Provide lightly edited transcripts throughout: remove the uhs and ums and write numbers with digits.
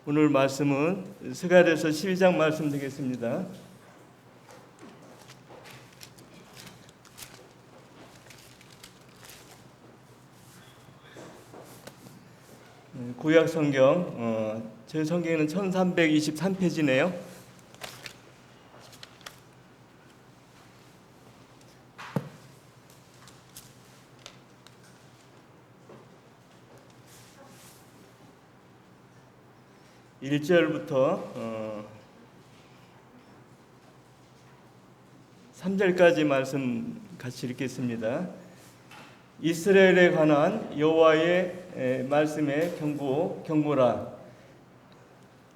오늘 말씀은 스가랴서 12장 말씀 되겠습니다. 구약 성경, 제 성경에는 1323페이지네요. (1) 절부터 3절까지 말씀 같이 읽겠습니다. 이스라엘에 관한 여호와의 말씀의 경고라.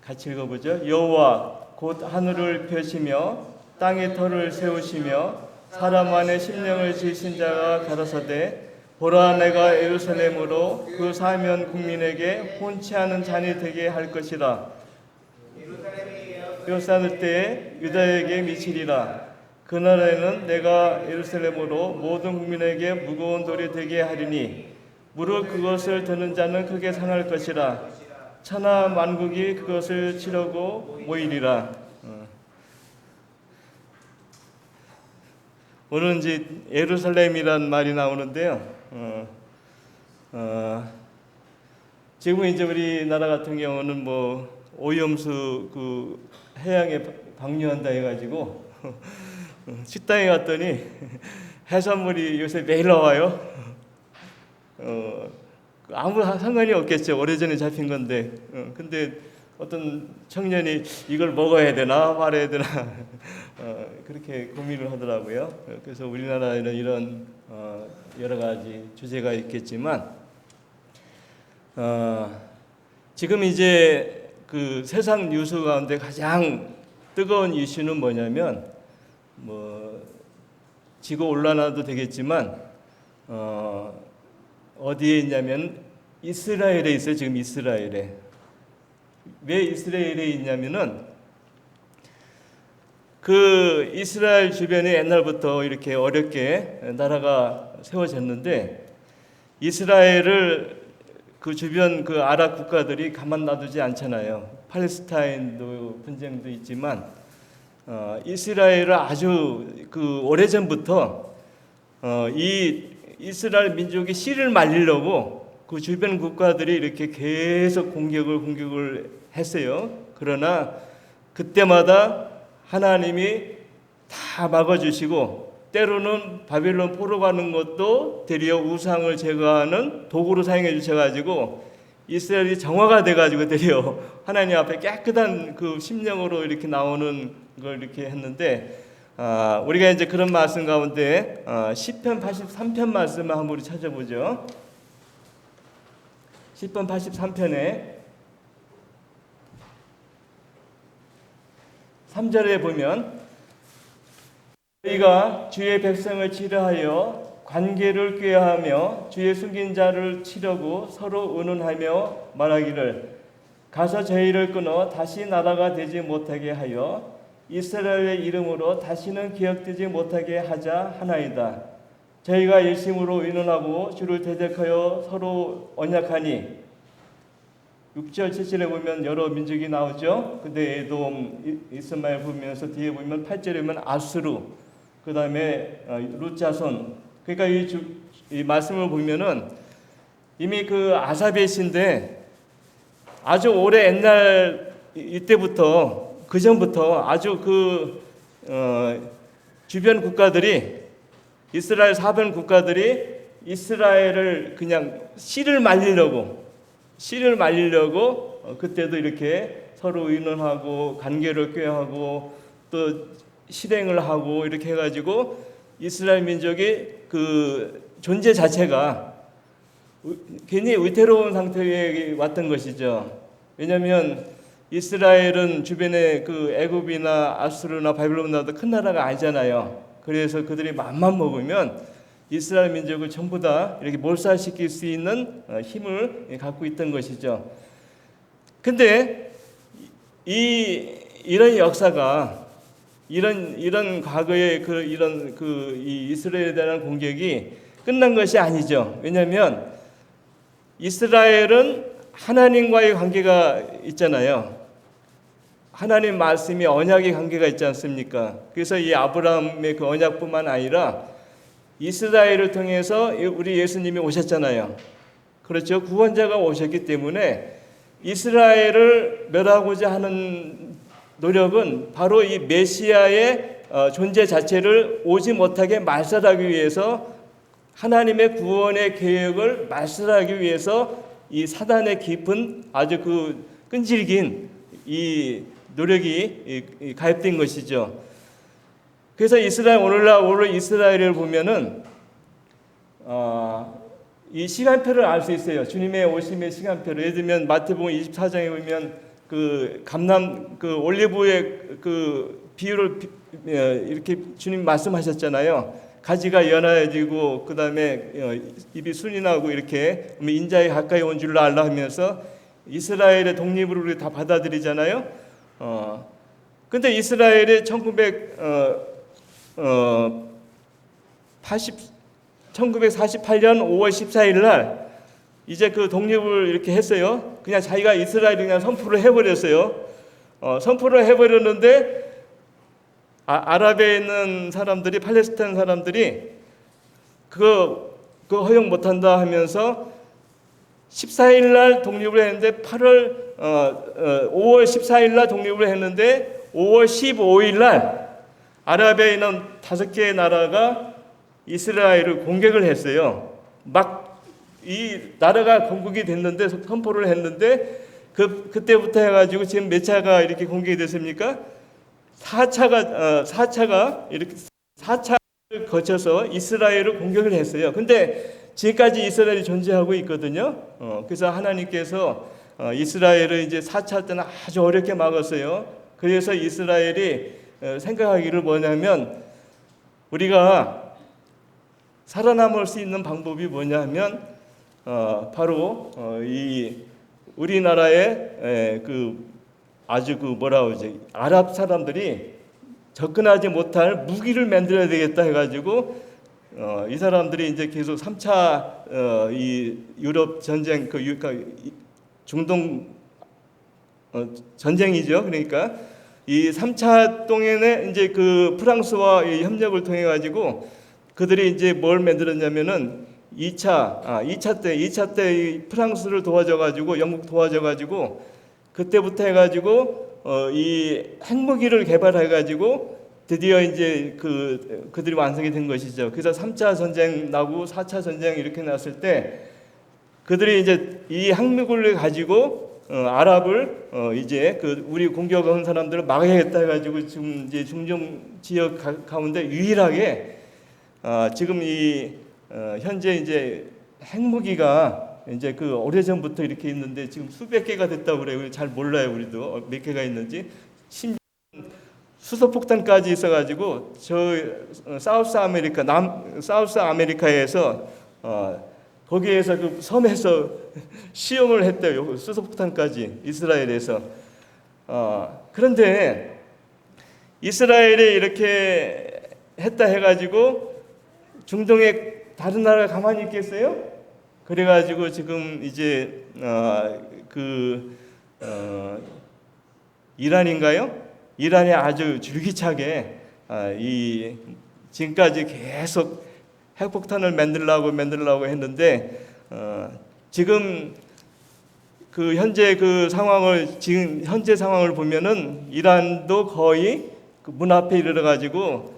같이 읽어보죠. 여호와 곧 하늘을 펴시며 땅에 터를 세우시며 사람 안에 심령을 지으신 자가 가라사대 보라, 내가 예루살렘으로 그 사면 국민에게 혼치 않은 잔이 되게 할 것이라. 뼈 쌓을 때에 유다에게 미치리라. 그날에는 내가 예루살렘으로 모든 국민에게 무거운 돌이 되게 하리니 무릇 그것을 드는 자는 크게 상할 것이라. 천하 만국이 그것을 치려고 모이리라. 오늘 이제 예루살렘이란 말이 나오는데요. 지금은 이제 우리나라 같은 경우는 뭐 오염수 그 해양에 방류한다 해가지고 식당에 갔더니 해산물이 요새 매일 나와요. 아무 상관이 없겠죠. 오래전에 잡힌 건데. 근데 어떤 청년이 이걸 먹어야 되나 말아야 되나 그렇게 고민을 하더라고요. 그래서 우리나라에는 이런 여러 가지 주제가 있겠지만 지금 이제 그 세상 뉴스 가운데 가장 뜨거운 이슈는 뭐냐면 뭐 지구 온난화도 되겠지만 어디에 있냐면 이스라엘에 있어요. 지금 이스라엘에. 왜 이스라엘에 있냐면은 그 이스라엘 주변에 옛날부터 이렇게 어렵게 나라가 세워졌는데 이스라엘을 그 주변 그 아랍 국가들이 가만 놔두지 않잖아요. 팔레스타인도 분쟁도 있지만 이스라엘을 아주 그 오래전부터 이 이스라엘 민족이 씨를 말리려고 그 주변 국가들이 이렇게 계속 공격을 했어요. 그러나 그때마다 하나님이 다 막아주시고 때로는 바벨론 포로 가는 것도 되려 우상을 제거하는 도구로 사용해 주셔가지고 이스라엘이 정화가 돼가지고 되려 하나님 앞에 깨끗한 그 심령으로 이렇게 나오는 걸 이렇게 했는데 우리가 이제 그런 말씀 가운데 시편 83편 말씀을 한번 우리 찾아보죠. 시편 83편에 3절에 보면 저희가 주의 백성을 치료하여 관계를 꾀하며 주의 숨긴 자를 치려고 서로 의논하며 말하기를 가서 저희를 끊어 다시 나라가 되지 못하게 하여 이스라엘의 이름으로 다시는 기억되지 못하게 하자 하나이다. 저희가 일심으로 의논하고 주를 대적하여 서로 언약하니 6절 7절에 보면 여러 민족이 나오죠. 근데 에돔, 이스마엘 보면서 뒤에 보면 8절에 보면 아수르, 그 다음에 룻자손. 그러니까 이 말씀을 보면은 이미 그 아사벳인데 아주 오래 옛날 이때부터 그 전부터 아주 그 주변 국가들이 이스라엘 사변 국가들이 이스라엘을 그냥 씨를 말리려고 그때도 이렇게 서로 의논하고 관계를 꾀하고 또 실행을 하고 이렇게 해가지고 이스라엘 민족이 그 존재 자체가 굉장히 위태로운 상태에 왔던 것이죠. 왜냐하면 이스라엘은 주변에 그 애굽이나 아수르나 바빌론나도 큰 나라가 아니잖아요. 그래서 그들이 맘만 먹으면 이스라엘 민족을 전부 다 이렇게 몰살시킬 수 있는 힘을 갖고 있던 것이죠. 근데 이런 역사가 이런 과거의 이 이스라엘에 대한 공격이 끝난 것이 아니죠. 왜냐하면 이스라엘은 하나님과의 관계가 있잖아요. 하나님 말씀이 언약의 관계가 있지 않습니까? 그래서 이 아브라함의 그 언약뿐만 아니라 이스라엘을 통해서 우리 예수님이 오셨잖아요. 그렇죠? 구원자가 오셨기 때문에 이스라엘을 멸하고자 하는 노력은 바로 이 메시아의 존재 자체를 오지 못하게 말살하기 위해서, 하나님의 구원의 계획을 말살하기 위해서 이 사단의 깊은 아주 그 끈질긴 이 노력이 가입된 것이죠. 그래서 오늘 이스라엘을 보면은 이 시간표를 알 수 있어요. 주님의 오심의 시간표를. 예를 들면 마태복음 24장에 보면 그 감람 그 올리브의 그 비유를 이렇게 주님 말씀하셨잖아요. 가지가 연하여지고 그다음에 입이 순이 나고 이렇게 인자에 가까이 온 줄로 알라 하면서 이스라엘의 독립을 우리 다 받아들이잖아요. 근데 이스라엘이 1948년 5월 14일 날 이제 그 독립을 이렇게 했어요. 그냥 자기가 이스라엘이 그냥 선포를 해버렸어요. 선포를 해버렸는데 아랍에 있는 사람들이, 팔레스타인 사람들이 그거 허용 못한다 하면서 14일 날 독립을 했는데 5월 14일 날 독립을 했는데 5월 15일 날 아랍에 있는 5개의 나라가 이스라엘을 공격을 했어요. 막 이 나라가 건국이 됐는데, 선포를 했는데 그때부터 해가지고 지금 몇 차가 이렇게 공격이 됐습니까? 4차가 이렇게 4차를 거쳐서 이스라엘을 공격을 했어요. 근데 지금까지 이스라엘이 존재하고 있거든요. 그래서 하나님께서 이스라엘을 이제 4차 때는 아주 어렵게 막았어요. 그래서 이스라엘이 생각하기를 뭐냐면, 우리가 살아남을 수 있는 방법이 뭐냐 하면 바로 이 우리나라의 그 아주 그 뭐라 그러지, 아랍 사람들이 접근하지 못할 무기를 만들어야 되겠다 해가지고 이 사람들이 이제 계속 3차 이 유럽 전쟁, 그러니까 중동 전쟁이죠. 그러니까 이 3차 동안에 이제 그 프랑스와 이 협력을 통해 가지고 그들이 이제 뭘 만들었냐면은 2차 때 프랑스를 도와줘 가지고, 영국 도와줘 가지고 그때부터 해 가지고 이 핵무기를 개발해 가지고 드디어 이제 그들이 완성이 된 것이죠. 그래서 3차 전쟁 나고 4차 전쟁 이렇게 났을 때 그들이 이제 이 핵무기를 가지고 아랍을 이제 우리 공격한 사람들을 막아야겠다 해가지고 지금 이제 중동 지역 가운데 유일하게 지금 이 현재 이제 핵무기가 이제 오래전부터 이렇게 있는데 지금 수백 개가 됐다고 그래요. 잘 몰라요, 우리도 몇 개가 있는지. 심지어 수소폭탄까지 있어가지고 사우스 아메리카에서 거기에서 그 섬에서 시험을 했대요. 수소폭탄까지 이스라엘에서. 그런데 이스라엘이 이렇게 했다 해가지고 중동에 다른 나라가 가만히 있겠어요? 그래가지고 지금 이제 이란인가요? 이란이 아주 줄기차게 지금까지 계속 핵폭탄을 만들려고 했는데 지금 현재 상황을 보면은 이란도 거의 문 앞에 이르러 가지고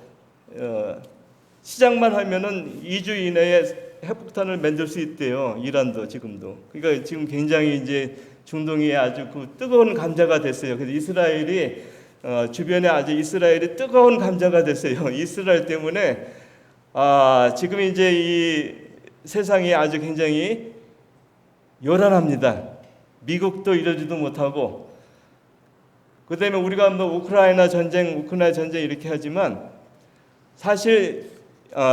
시작만 하면은 2주 이내에 핵폭탄을 만들 수 있대요. 이란도 지금도. 그러니까 지금 굉장히 이제 중동이 아주 뜨거운 감자가 됐어요. 그래서 이스라엘이 주변에 아주 이스라엘이 뜨거운 감자가 됐어요. 이스라엘 때문에 지금 이제 이 세상이 아주 굉장히 요란합니다. 미국도 이러지도 못하고, 그다음에 우리가 우크라이나 전쟁 이렇게 하지만 사실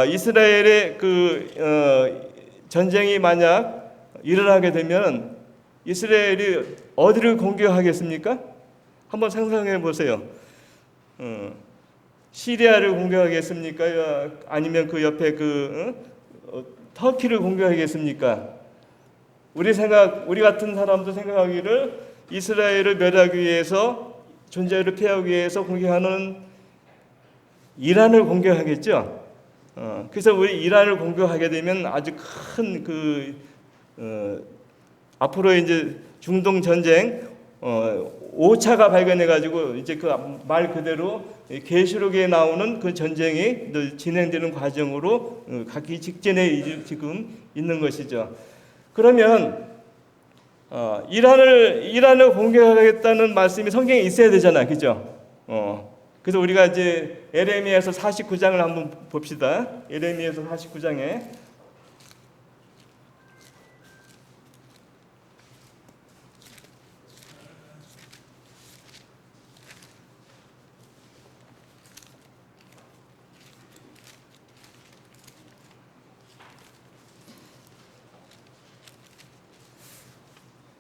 이스라엘의 전쟁이 만약 일어나게 되면 이스라엘이 어디를 공격하겠습니까? 한번 상상해 보세요. 시리아를 공격하겠습니까? 아니면 그 옆에 터키를 공격하겠습니까? 우리 같은 사람도 생각하기를 이스라엘을 멸하기 위해서, 존재를 폐하기 위해서 공격하는 이란을 공격하겠죠. 그래서 우리 이란을 공격하게 되면 아주 큰 앞으로 이제 중동 전쟁 5차가 발견해 가지고 이제 그 말 그대로 계시록에 나오는 그 전쟁이 진행되는 과정으로 가기 직전에 지금 있는 것이죠. 그러면 이란을 공격하겠다는 말씀이 성경에 있어야 되잖아, 그죠? 그래서 우리가 이제 에레미야서 49장을 한번 봅시다. 에레미야서 49장에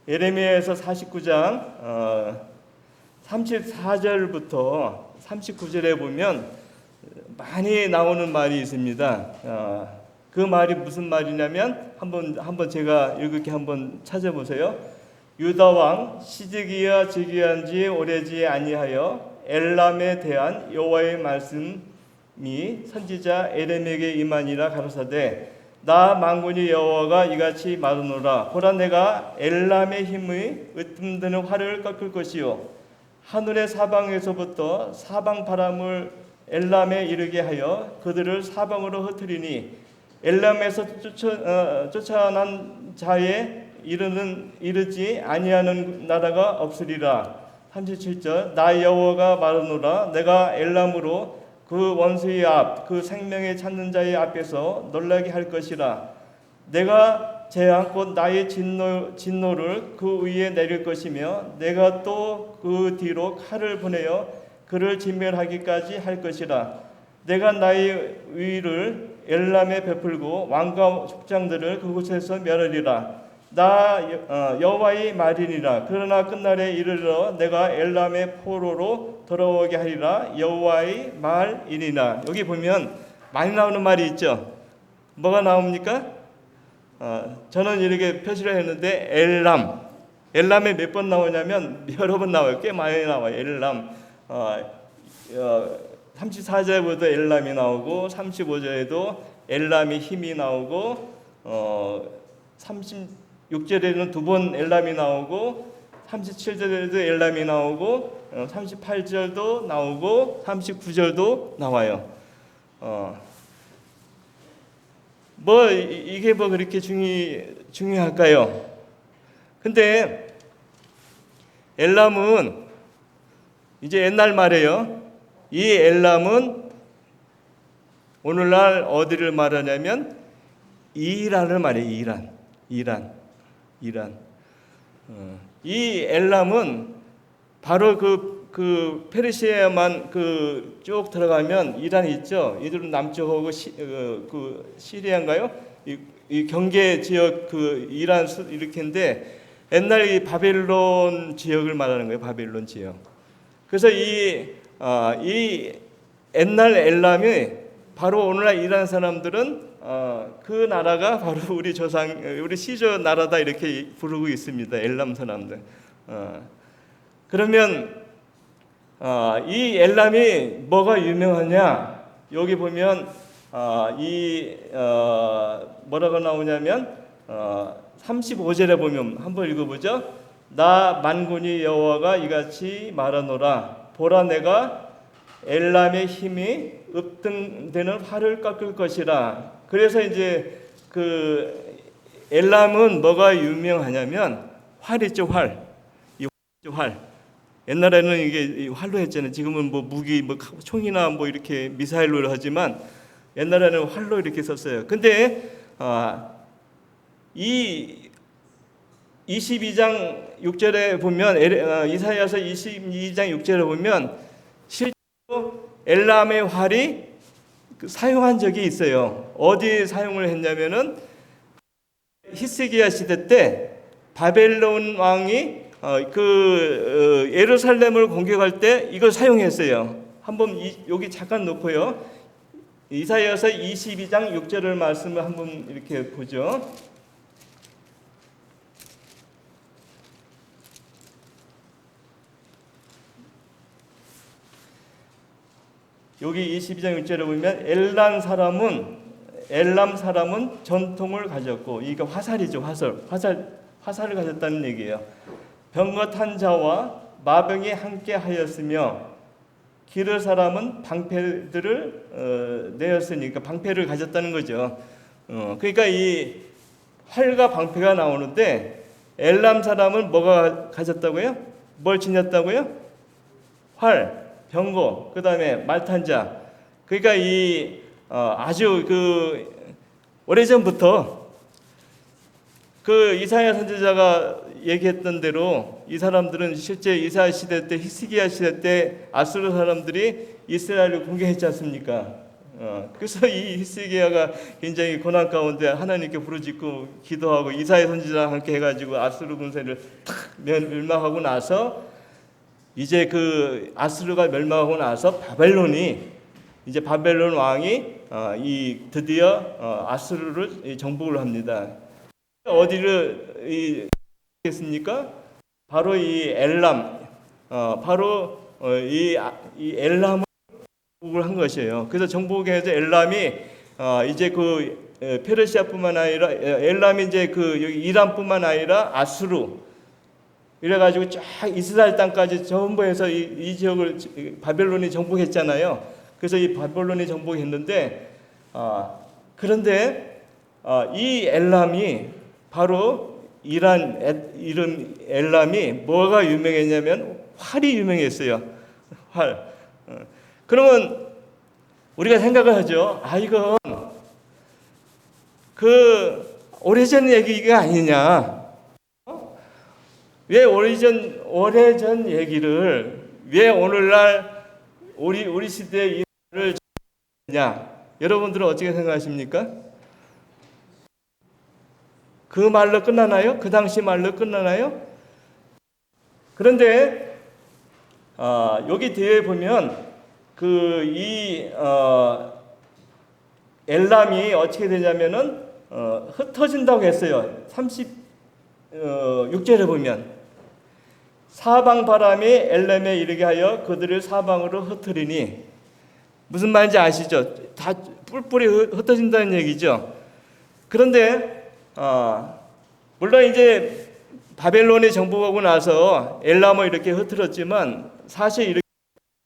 에레미야에서 49장 34절부터 39절에 보면 많이 나오는 말이 있습니다. 그 말이 무슨 말이냐면 한번 제가 읽을게 한번 찾아보세요. 유다 왕 시드기야 즉위한 지 오래지 아니하여 엘람에 대한 여호와의 말씀이 선지자 에레미야에게 임하니라. 가로사대 나 만군의 여호와가 이같이 말하노라. 보라, 내가 엘람의 힘의 으뜸드는 활을 꺾을 것이요 하늘의 사방에서부터 사방 바람을 엘람에 이르게 하여 그들을 사방으로 흩으리니 엘람에서 쫓아난 자에 이르지 아니하는 나라가 없으리라. 37절 나 여호와가 말하노라. 내가 엘람으로 그 원수의 앞, 그 생명의 찾는 자의 앞에서 놀라게 할 것이라. 내가 재앙 곧 나의 진노를 그 위에 내릴 것이며 내가 또 그 뒤로 칼을 보내어 그를 진멸하기까지 할 것이라. 내가 나의 의를 엘람에 베풀고 왕과 족장들을 그곳에서 멸하리라. 나 여호와의 말이니라. 그러나 끝날에 이르러 내가 엘람의 포로로 돌아오게 하리라. 여호와의 말이니라. 여기 보면 많이 나오는 말이 있죠. 뭐가 나옵니까? 저는 이렇게 표시를 했는데 엘람에 몇 번 나오냐면 여러 번 나와요. 꽤 많이 나와요. 엘람 34절부터 엘람이 나오고 35절에도 엘람의 힘이 나오고 36절에는 두 번 엘람이 나오고 37절에도 엘람이 나오고 38절도 나오고 39절도 나와요. 이게 그렇게 중요할까요? 근데 엘람은 이제 옛날 말이에요. 이 엘람은 오늘날 어디를 말하냐면 이란을 말해요. 이란. 이 엘람은 바로 그 페르시아만 쭉 들어가면 이란이 있죠. 이들은 남쪽하고 그 시리아인가요? 이 경계 지역 이란 이렇게인데 옛날 이 바벨론 지역을 말하는 거예요. 바벨론 지역. 그래서 이 옛날 엘람이 바로 오늘날 이란 사람들은 그 나라가 바로 우리 시조 나라다 이렇게 부르고 있습니다. 엘람 사람들. 그러면 이 엘람이 뭐가 유명하냐? 여기 보면 뭐라고 나오냐면 35절에 보면 한번 읽어보죠. 나 만군의 여호와가 이같이 말하노라. 보라, 내가 엘람의 힘이 읍등되는 활을 꺾을 것이라. 그래서 이제 엘람은 뭐가 유명하냐면 활이죠, 활. 이 활. 옛날에는 이게 활로 했잖아요. 지금은 무기, 총이나 이렇게 미사일로 하지만 옛날에는 활로 이렇게 썼어요. 근데 이 22장 6절에 보면 이사야서 22장 6절에 보면 실제로 엘람의 활이 사용한 적이 있어요. 어디 사용을 했냐면은 히스기야 시대 때 바벨론 왕이 예루살렘을 공격할 때 이걸 사용했어요. 한번 여기 잠깐 놓고요. 이사야서 22장 6절을 말씀을 한번 이렇게 보죠. 여기 22장 6절에 보면 엘람 사람은 전통을 가졌고, 이게 화살이죠. 화살을 가졌다는 얘기예요. 병거 탄 자와 마병이 함께 하였으며 기르 사람은 방패들을 내었으니까 방패를 가졌다는 거죠. 그러니까 이 활과 방패가 나오는데 엘람 사람은 뭐가 가졌다고요? 뭘 지녔다고요? 활, 병거, 그 다음에 말탄자. 그러니까 이 아주 그 오래전부터 그 이사야 선지자가 얘기했던 대로 이 사람들은 실제 이사야 시대 때, 히스기야 시대 때 아수르 사람들이 이스라엘을 공격했지 않습니까? 그래서 이 히스기야가 굉장히 고난 가운데 하나님께 부르짖고 기도하고 이사야 선지자와 함께 해가지고 아수르 군세를 탁 멸망하고 나서, 이제 그 아수르가 멸망하고 나서 이제 바벨론 왕이 드디어 아수르를 정복을 합니다. 어디를 했습니까? 바로 이 엘람, 바로 이 엘람을 정복을 한 것이에요. 그래서 정복해서 엘람이 이제 그 페르시아뿐만 아니라 엘람이 이제 그 여기 이란뿐만 아니라 아수르, 이래가지고 쫙 이스라엘 땅까지 전부 해서 이 지역을 바벨론이 정복했잖아요. 그래서 이 바벨론이 정복했는데, 그런데 이 엘람이 바로 이름 엘람이 뭐가 유명했냐면 활이 유명했어요. 활. 그러면 우리가 생각을 하죠. 이건 그 오래전 얘기가 아니냐. 왜 오래전 얘기를 왜 오늘날 우리 시대에 이를 냐? 여러분들은 어떻게 생각하십니까? 그 말로 끝나나요? 그 당시 말로 끝나나요? 그런데 여기 뒤에 보면 엘람이 어떻게 되냐면은 흩어진다고 했어요. 36절에 보면 사방 바람이 엘람에 이르게 하여 그들을 사방으로 흩으리니, 무슨 말인지 아시죠? 다 뿔뿔이 흩어진다는 얘기죠. 그런데 물론 이제 바벨론이 정복하고 나서 엘람을 이렇게 흩어졌지만, 사실 이렇게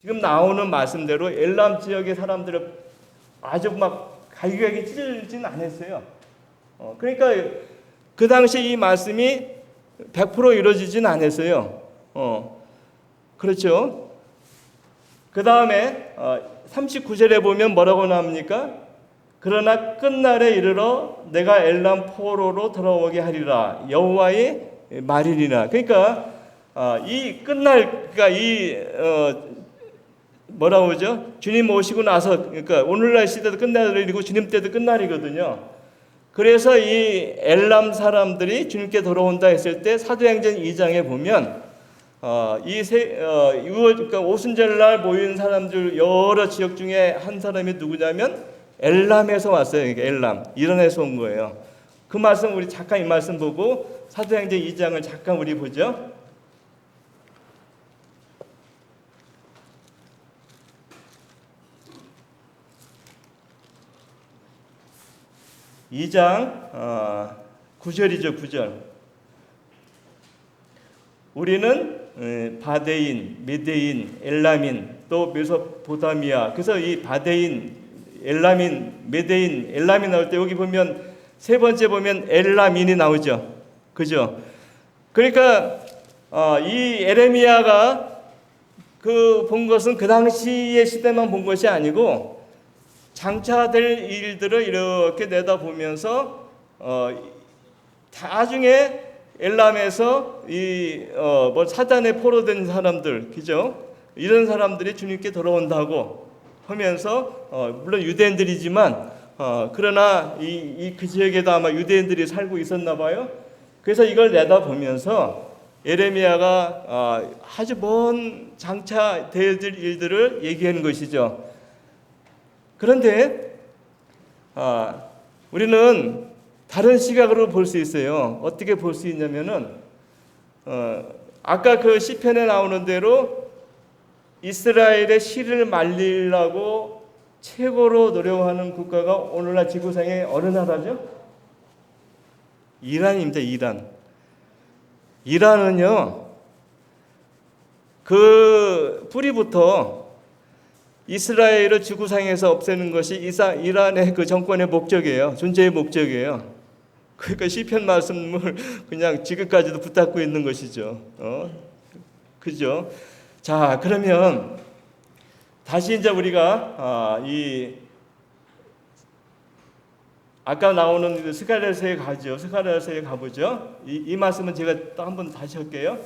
지금 나오는 말씀대로 엘람 지역의 사람들을 아주 막 갈기갈기 찢어지진 않았어요. 그러니까 그 당시 이 말씀이 100% 이루어지진 않았어요. 그렇죠. 그 다음에 39절에 보면 뭐라고 나옵니까? 그러나 끝날에 이르러 내가 엘람 포로로 돌아오게 하리라, 여호와의 말이니라. 그러니까 이 끝날, 그러니까 뭐라고 그러죠? 주님 오시고 나서, 그러니까 오늘날 시대도 끝날이고 주님 때도 끝날이거든요. 그래서 이 엘람 사람들이 주님께 돌아온다 했을 때 사도행전 2장에 보면 그러니까 오순절날 모인 사람들 여러 지역 중에 한 사람이 누구냐면 엘람에서 왔어요. 그러니까 엘람, 이란에서 온 거예요. 그 말씀 우리 잠깐 이 말씀 보고 사도행전 2장을 잠깐 우리 보죠. 2장 9절이죠. 9절. 우리는 바데인, 메데인, 엘라민, 또 메소포타미아. 그래서 이 바데인, 엘라민, 메데인, 엘라민 나올 때 여기 보면 세 번째 보면 엘라민이 나오죠. 그죠? 그러니까 이 에레미야가 본 것은 그 당시의 시대만 본 것이 아니고 장차 될 일들을 이렇게 내다보면서 나중에 엘람에서 사단에 포로된 사람들, 그죠? 이런 사람들이 주님께 돌아온다고 하면서 물론 유대인들이지만 그러나 그 지역에도 아마 유대인들이 살고 있었나 봐요. 그래서 이걸 내다보면서 예레미야가 아주 먼 장차 될 일들을 얘기하는 것이죠. 그런데 우리는 다른 시각으로 볼 수 있어요. 어떻게 볼 수 있냐면은 아까 그 시편에 나오는 대로 이스라엘의 씨를 말리려고 최고로 노력하는 국가가 오늘날 지구상에 어느 나라죠? 이란입니다. 이란은요, 그 뿌리부터 이스라엘을 지구상에서 없애는 것이 이란의 그 정권의 목적이에요. 존재의 목적이에요. 그러니까 시편 말씀을 그냥 지금까지도 붙잡고 있는 것이죠. 그죠? 자, 그러면 다시 이제 우리가 아까 나오는 스가랴서에 가죠. 스가랴서에 가보죠. 이 말씀은 제가 또 한번 다시 할게요.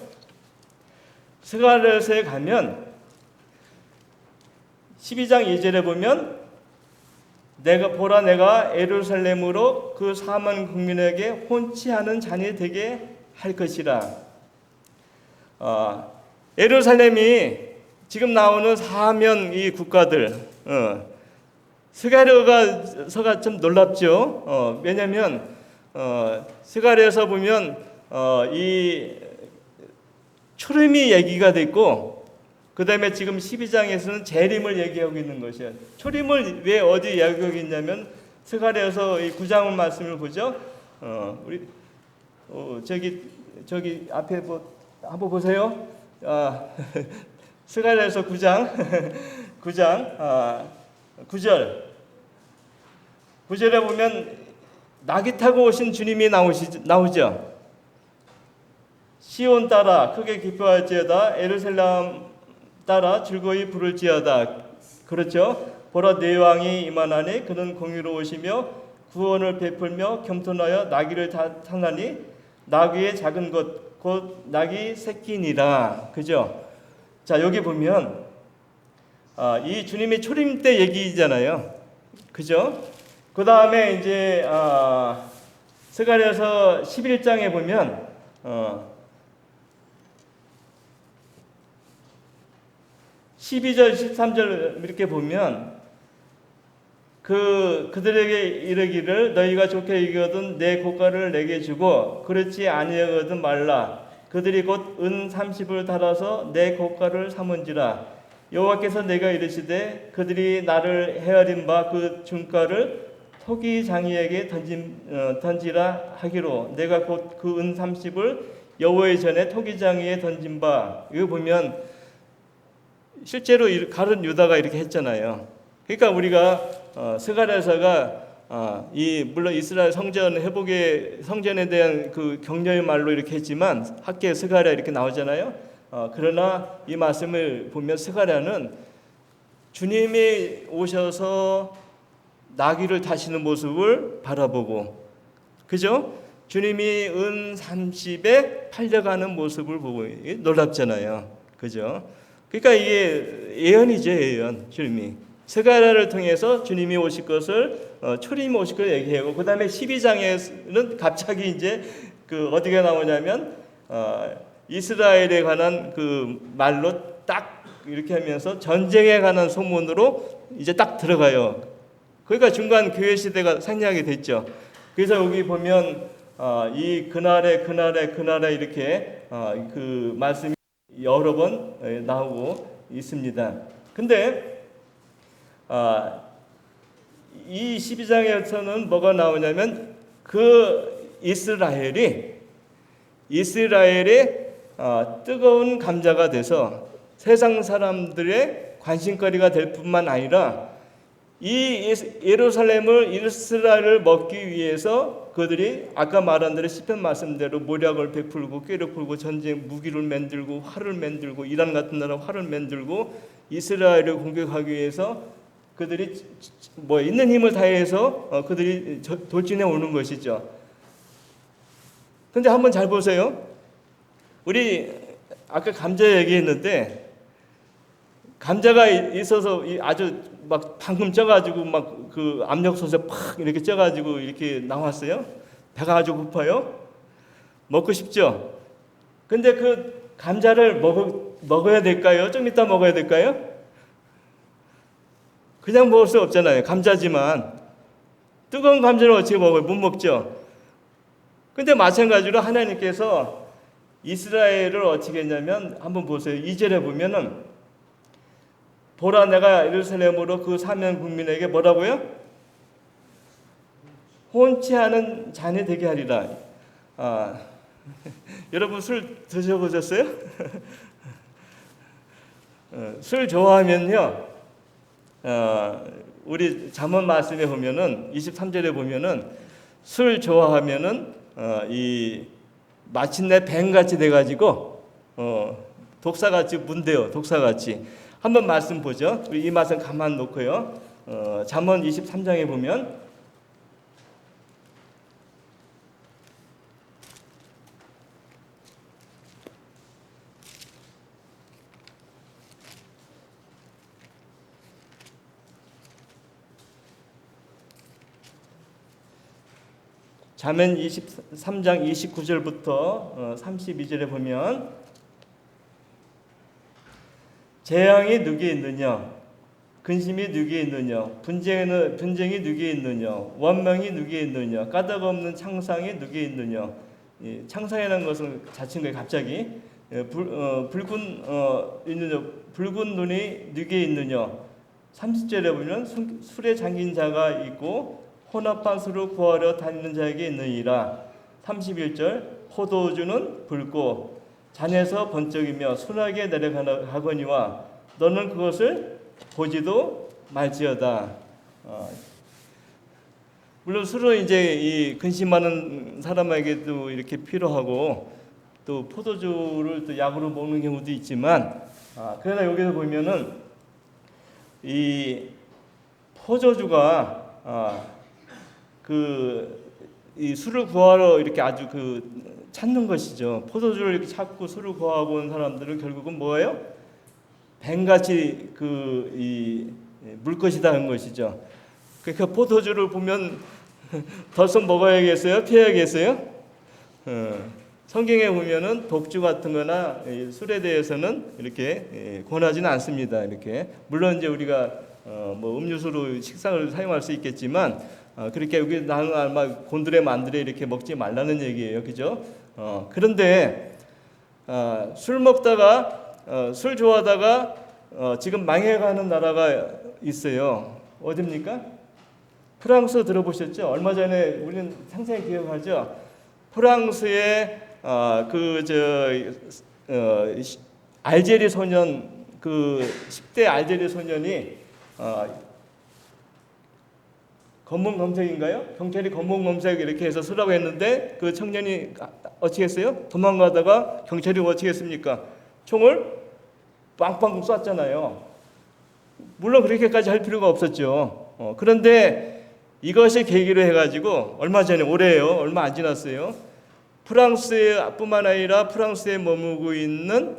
스가랴서에 가면 12장 2절에 보면 내가 예루살렘으로 그 사만 국민에게 혼치하는 잔이 되게 할 것이라. 예루살렘이 지금 나오는 사면 이 국가들, 스가랴서가 좀 놀랍죠. 왜냐하면 스가랴서 보면 이 초림이 얘기가 됐고, 그 다음에 지금 12장에서는 재림을 얘기하고 있는 것이에요. 초림을 왜 어디 얘기하고 있냐면 스가랴서 이 9장 말씀을 보죠. 우리 저기 앞에 한번 보세요. 스가랴서 9장 9절에 보면 낙이 타고 오신 주님이 나오죠. 시온 따라 크게 기뻐할지어다, 예루살렘 따라 즐거이 부를지어다. 그렇죠? 보라, 내 왕이 임하나니 그는 공의로우시며 구원을 베풀며 겸손하여 나귀를 타나니 나귀의 작은 것 곧 나귀 새끼니라. 그죠? 자, 여기 보면 이 주님이 초림 때 얘기잖아요. 그죠? 그 다음에 이제 스가랴서 11장에 보면 12절 13절 이렇게 보면 그들에게 이르기를 너희가 좋게 여기거든 내 고가를 내게 주고 그렇지 아니하거든 말라. 그들이 곧 은 30을 달아서 내 고가를 삼은지라. 여호와께서 내가 이르시되 그들이 나를 헤아린 바 그 중가를 토기장이에게 던지라 하기로 내가 곧 그 은 30을 여호와의 전에 토기장이에 던진 바. 이거 보면 실제로 가룟 유다가 이렇게 했잖아요. 그러니까 우리가 스가랴서가 물론 이스라엘 성전 회복의 성전에 대한 그 격려의 말로 이렇게 했지만 학계에 스가랴 이렇게 나오잖아요. 그러나 이 말씀을 보면 스가랴는 주님이 오셔서 나귀를 타시는 모습을 바라보고, 그죠? 주님이 은 30에 팔려가는 모습을 보고 놀랍잖아요. 그죠? 그러니까 이게 예언이죠, 예언. 주님이 스가랴를 통해서 주님이 오실 것을 초림이 오실 것을 얘기하고, 그 다음에 12장에는 갑자기 이제 그 어디가 나오냐면 이스라엘에 관한 그 말로 딱 이렇게 하면서 전쟁에 관한 소문으로 이제 딱 들어가요. 그러니까 중간 교회 시대가 생략이 됐죠. 그래서 여기 보면 이 그날에 이렇게 그 말씀이 여러 번 나오고 있습니다. 근데 이 12장에서는 뭐가 나오냐면 그 이스라엘이 뜨거운 감자가 돼서 세상 사람들의 관심거리가 될 뿐만 아니라 이 예루살렘을 이스라엘을 먹기 위해서 그들이 아까 말한 대로 시편 말씀대로 모략을 베풀고 꾀를 풀고 전쟁 무기를 만들고 활을 만들고 이란 같은 나라 활을 만들고 이스라엘을 공격하기 위해서 그들이 뭐 있는 힘을 다해서 그들이 돌진해 오는 것이죠. 근데 한번 잘 보세요. 우리 아까 감자 얘기했는데 감자가 있어서 아주 막 방금 쪄가지고 막 그 압력솥에 팍 이렇게 쪄가지고 이렇게 나왔어요. 배가 아주 고파요. 먹고 싶죠. 근데 그 감자를 먹어야 될까요? 좀 이따 먹어야 될까요? 그냥 먹을 수 없잖아요. 감자지만 뜨거운 감자를 어떻게 먹어요? 못 먹죠. 근데 마찬가지로 하나님께서 이스라엘을 어떻게 했냐면 한번 보세요. 2절에 보면은 보라 내가 예루살렘으로 그 사면 국민에게 뭐라고요? 혼치 않은 잔이 되게 하리라. 여러분 술 드셔보셨어요? 술 좋아하면요. 우리 잠언 말씀에 보면은 23절에 보면은 술 좋아하면은 이 마침내 뱀같이 돼가지고 독사같이 문대요. 독사같이. 한번 말씀 보죠. 우리 이 말씀 가만 놓고요. 잠언 23장에 보면 잠언 23장 29절부터 32절에 보면 재앙이 누구에 있느냐, 근심이 누구에 있느냐, 분쟁이 누구에 있느냐, 원망이 누구에 있느냐, 까닭없는 창상이 누구에 있느냐. 창상이라는 것은 자칭 거예요. 갑자기 붉은 눈이 누구에 있느냐. 30절에 보면 술에 잠긴 자가 있고 혼합한 술을 구하러 다니는 자에게 있느니라. 31절 포도주는 붉고 잔에서 번쩍이며 순하게 내려가거니와 너는 그것을 보지도 말지어다. 물론 술은 이제 이 근심하는 사람에게도 이렇게 필요하고 또 포도주를 또 약으로 먹는 경우도 있지만 그러나 여기서 보면은 이 포도주가 이 술을 구하러 이렇게 아주 찾는 것이죠. 포도주를 이렇게 찾고 술을 구하고 온 사람들은 결국은 뭐예요? 뱀같이 이 물것이다 하는 것이죠. 그러니까 포도주를 보면 덜썩 먹어야겠어요? 피해야겠어요? 성경에 보면은 독주 같은-거나 술에 대해서는 이렇게 권하지는 않습니다. 이렇게 물론 이제 우리가 뭐 음료수로 식상을 사용할 수 있겠지만 그렇게 여기 나는 아마 곤드레 만드레 이렇게 먹지 말라는 얘기예요, 그죠? 그런데 술 먹다가 술 좋아하다가 지금 망해가는 나라가 있어요. 어디입니까? 프랑스 들어보셨죠? 얼마 전에 우리는 상세히 기억하죠. 프랑스의 알제리 소년 10대 알제리 소년이 검문 검색인가요? 경찰이 검문 검색 이렇게 해서 쓰라고 했는데 그 청년이 어떻게 했어요? 도망가다가 경찰이 어떻게 했습니까? 총을 빵빵 쐈잖아요. 물론 그렇게까지 할 필요가 없었죠. 그런데 이것이 계기로 해가지고 얼마 전에 올해요. 얼마 안 지났어요. 프랑스뿐만 아니라 프랑스에 머무고 있는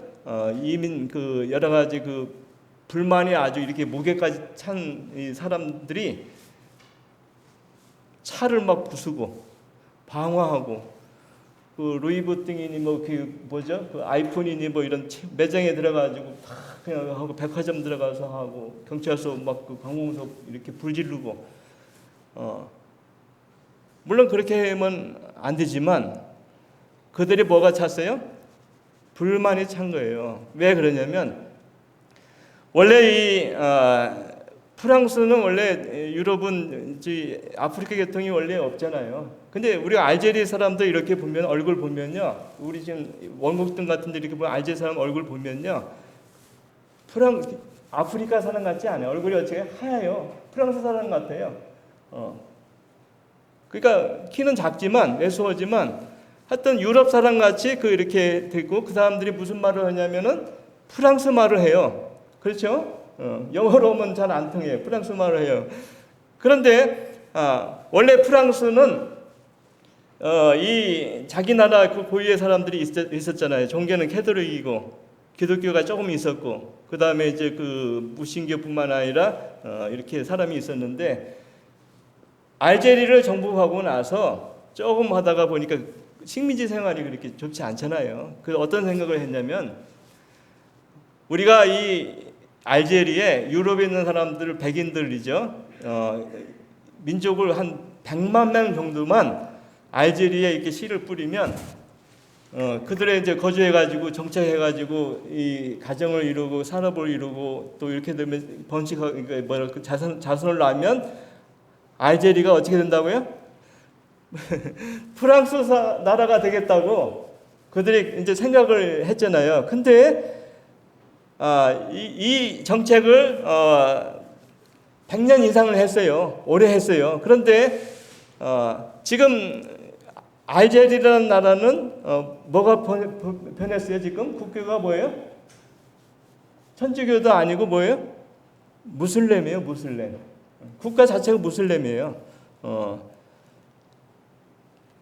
이민 여러 가지 불만이 아주 이렇게 목에까지 찬 이 사람들이 차를 막 부수고 방화하고 루이비통이니 아이폰이니 이런 매장에 들어가지고 다 그냥 하고 백화점 들어가서 하고 경찰서 막 관공서 이렇게 불지르고 물론 그렇게 하면 안 되지만 그들이 뭐가 찼어요? 불만이 찬 거예요. 왜 그러냐면 원래 프랑스는 원래 유럽은 아프리카 계통이 원래 없잖아요. 근데 우리가 알제리 사람들 이렇게 보면 얼굴 보면요, 우리 지금 원곡등 같은데 이렇게 보면 알제리 사람 얼굴 보면요, 아프리카 사람 같지 않아요. 얼굴이 어떻게 하얘요. 프랑스 사람 같아요. 그러니까 키는 작지만 왜소하지만 하여튼 유럽 사람 같이 이렇게 되고 그 사람들이 무슨 말을 하냐면은 프랑스 말을 해요. 그렇죠? 영어로 하면 잘 안 통해요. 프랑스 말을 해요. 그런데 원래 프랑스는 이 자기 나라 고유의 사람들이 있었잖아요. 종교는 캐톨릭이고 기독교가 조금 있었고 그 다음에 이제 무신교뿐만 아니라 이렇게 사람이 있었는데 알제리를 정복하고 나서 조금 하다가 보니까 식민지 생활이 그렇게 좋지 않잖아요. 그 어떤 생각을 했냐면 우리가 이 알제리에 유럽에 있는 사람들 백인들이죠. 민족을 한 100만 명 정도만 알제리에 이렇게 씨를 뿌리면 그들의 이제 거주해가지고 정착해가지고 이 가정을 이루고 산업을 이루고 또 이렇게 되면 번식하고 뭐랄 자손을 낳으면 알제리가 어떻게 된다고요? 프랑스 나라가 되겠다고 그들이 이제 생각을 했잖아요. 근데 이 정책을 100년 이상을 했어요. 오래 했어요. 그런데 지금 알제리라는 나라는 뭐가 변했어요? 지금 국교가 뭐예요? 천주교도 아니고 뭐예요? 무슬림이에요. 무슬림. 국가 자체가 무슬림이에요.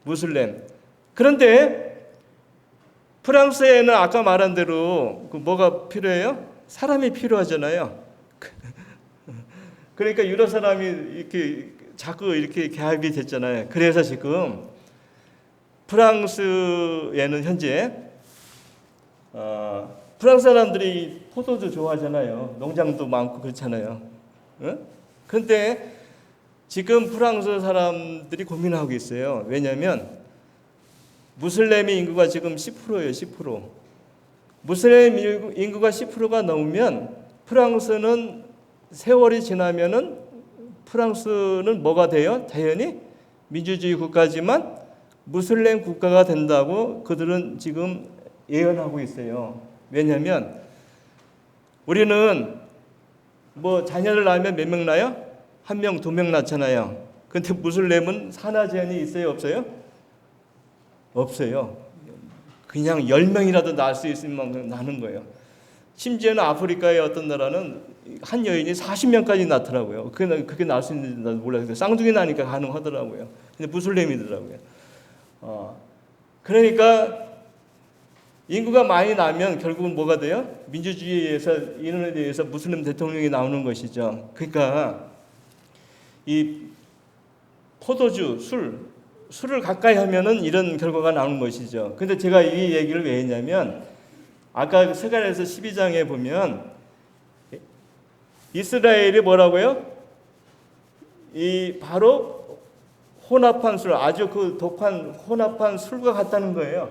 무슬림. 그런데 프랑스에는 아까 말한 대로 뭐가 필요해요? 사람이 필요하잖아요. 그러니까 유럽 사람이 이렇게 자꾸 이렇게 개합이 됐잖아요. 그래서 지금 프랑스에는 현재 프랑스 사람들이 포도주 좋아하잖아요. 농장도 많고 그렇잖아요. 그런데 지금 프랑스 사람들이 고민하고 있어요. 왜냐하면 무슬림의 인구가 지금 10%예요. 10%. 무슬림 인구가 10%가 넘으면 프랑스는 세월이 지나면은 프랑스는 뭐가 돼요? 당연히 민주주의 국가지만 무슬림 국가가 된다고 그들은 지금 예언하고 있어요. 왜냐하면 우리는 뭐 자녀를 낳으면 몇 명 낳아요? 1명, 2명 낳잖아요. 근데 무슬림은 산하 제한이 있어요? 없어요? 없어요. 그냥 10명이라도 낳을 수 있을 만큼 낳는 거예요. 심지어는 아프리카의 어떤 나라는 한 여인이 40명까지 낳더라고요. 그게 낳을 수 있는지 나도 몰라요. 쌍둥이 나니까 가능하더라고요. 근데 무슬림이더라고요. 그러니까 인구가 많이 나면 결국은 뭐가 돼요? 민주주의에서 인원에 대해서 무슬림 대통령이 나오는 것이죠. 그러니까 이 포도주, 술을 가까이 하면은 이런 결과가 나오는 것이죠. 근데 제가 이 얘기를 왜 했냐면 아까 스가랴서 12장에 보면 이스라엘이 뭐라고요? 이 바로 혼합한 술, 아주 그 독한 혼합한 술과 같다는 거예요.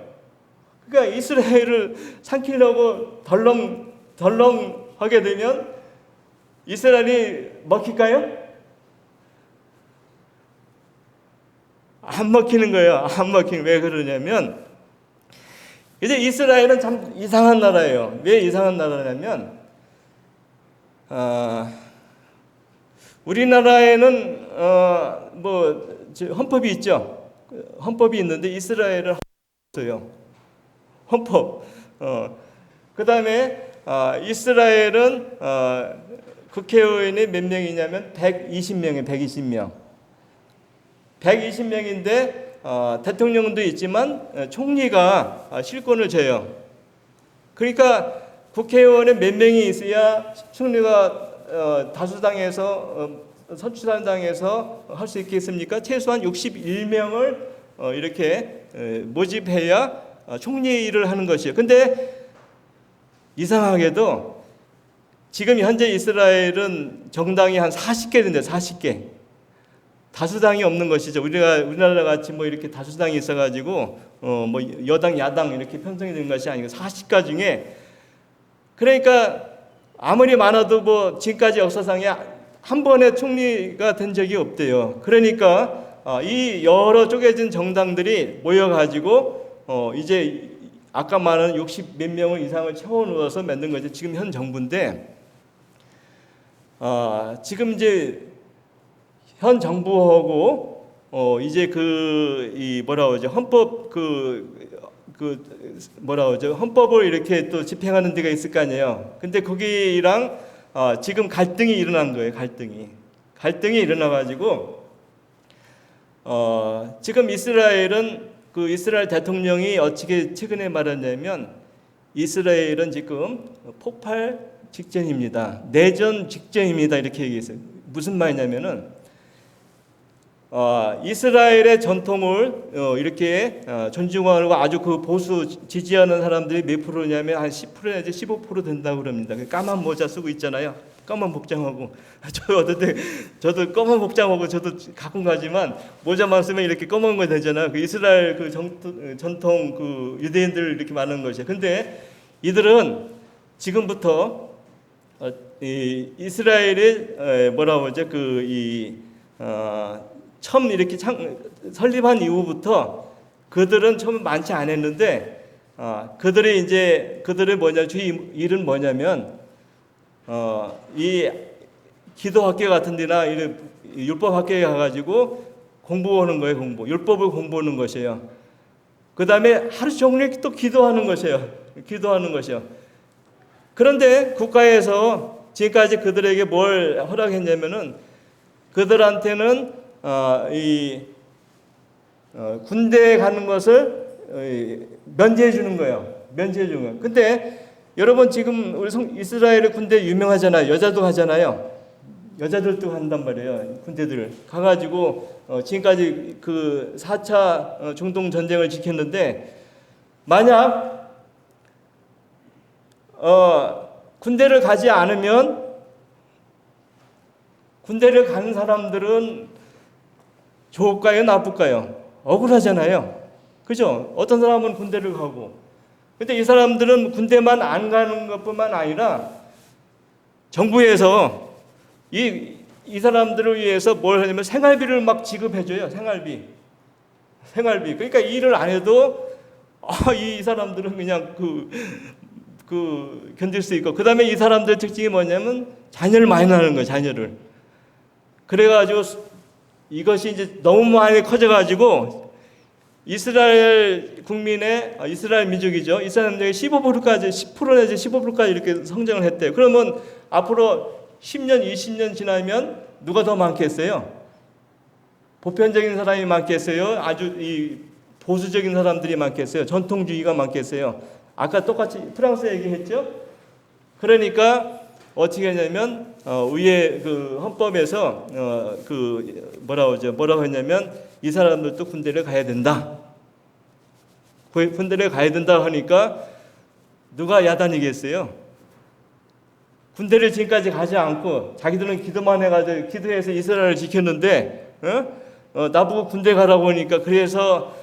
그러니까 이스라엘을 삼키려고 덜렁하게 되면 이스라엘이 먹힐까요? 안 먹히는 거예요. 안 먹히는. 왜 그러냐면 이제 이스라엘은 참 이상한 나라예요. 왜 이상한 나라냐면 우리나라에는 뭐 헌법이 있죠. 헌법이 있는데 이스라엘은 없어요. 헌법. 그다음에 이스라엘은 국회의원이 몇 명이냐면 120명이에요. 120명. 120명인데 대통령도 있지만 총리가 실권을 져요. 그러니까 국회의원에 몇 명이 있어야 총리가 다수당에서 선출당에서 할 수 있겠습니까? 최소한 61명을 이렇게 모집해야 총리 일을 하는 것이에요. 근데 이상하게도 지금 현재 이스라엘은 정당이 한 40개 된대요. 40개. 다수당이 없는 것이죠. 우리나라 같이 뭐 이렇게 다수당이 있어가지고 뭐 여당 야당 이렇게 편성이 된 것이 아니고 40가 중에 그러니까 아무리 많아도 뭐 지금까지 역사상에 한 번에 총리가 된 적이 없대요. 그러니까 이 여러 쪼개진 정당들이 모여가지고 이제 아까 말한 60 몇 명을 이상을 채워 넣어서 만든 거죠. 지금 현 정부인데 지금 이제 현 정부하고 이제 뭐라 그러죠? 헌법 뭐라 그러죠? 헌법을 이렇게 또 집행하는 데가 있을 거 아니에요. 근데 거기랑 지금 갈등이 일어난 거예요. 갈등이 일어나 가지고 지금 이스라엘은 그 이스라엘 대통령이 어떻게 최근에 말했냐면 이스라엘은 지금 폭발 직전입니다. 내전 직전입니다. 이렇게 얘기했어요. 무슨 말이냐면은 이스라엘의 전통을 이렇게 존중하고 아주 그 보수 지지하는 사람들이 몇 프로냐면 한 10% 내지 15% 된다고 그럽니다. 까만 모자 쓰고 있잖아요. 까만 복장하고 저도 까만 복장하고 저도 가끔 가지만 모자만 쓰면 이렇게 검은 거 되잖아요. 그 이스라엘 그 전통 그 유대인들 이렇게 많은 것이에요. 근데 이들은 지금부터 이스라엘의 뭐라고 하죠? 처음 이렇게 설립한 이후부터 그들은 처음 많지 않았는데 그들의 주의 일은 뭐냐면 이 기도 학교 같은 데나 율법 학교에 가가지고 공부하는 거예요. 율법을 공부하는 것이에요. 그 다음에 하루 종일 또 기도하는 것이에요. 그런데 국가에서 지금까지 그들에게 뭘 허락했냐면은 그들한테는 군대에 가는 것을 면제해 주는 거예요. 근데 여러분 지금 우리 이스라엘의 군대 유명하잖아요. 여자도 가잖아요. 여자들도 간단 말이에요. 군대들 가가지고 지금까지 그 4차 중동 전쟁을 지켰는데 만약 군대를 가지 않으면 군대를 가는 사람들은 좋을까요? 나쁠까요? 억울하잖아요. 그죠? 어떤 사람은 군대를 가고. 근데 이 사람들은 군대만 안 가는 것뿐만 아니라 정부에서 이 사람들을 위해서 뭘 하냐면 생활비를 막 지급해줘요. 생활비. 그러니까 일을 안 해도 이 사람들은 그냥 견딜 수 있고. 그 다음에 이 사람들 특징이 뭐냐면 자녀를 많이 낳는 거예요. 자녀를. 그래가지고 이것이 이제 너무 많이 커져가지고 이스라엘 국민의 이스라엘 민족이죠. 이스라엘 민족이 15%까지 10% 내지 15%까지 이렇게 성장을 했대요. 그러면 앞으로 10년, 20년 지나면 누가 더 많겠어요? 보편적인 사람이 많겠어요? 아주 이 보수적인 사람들이 많겠어요? 전통주의가 많겠어요? 아까 똑같이 프랑스 얘기했죠? 그러니까 어떻게 하냐면 위에 그 헌법에서 뭐라고 했냐면 이 사람들도 군대를 가야 된다. 군대를 가야 된다 하니까 누가 야단이겠어요? 군대를 지금까지 가지 않고 자기들은 기도만 해가지고 기도해서 이스라엘을 지켰는데 나보고 군대 가라고 하니까 그래서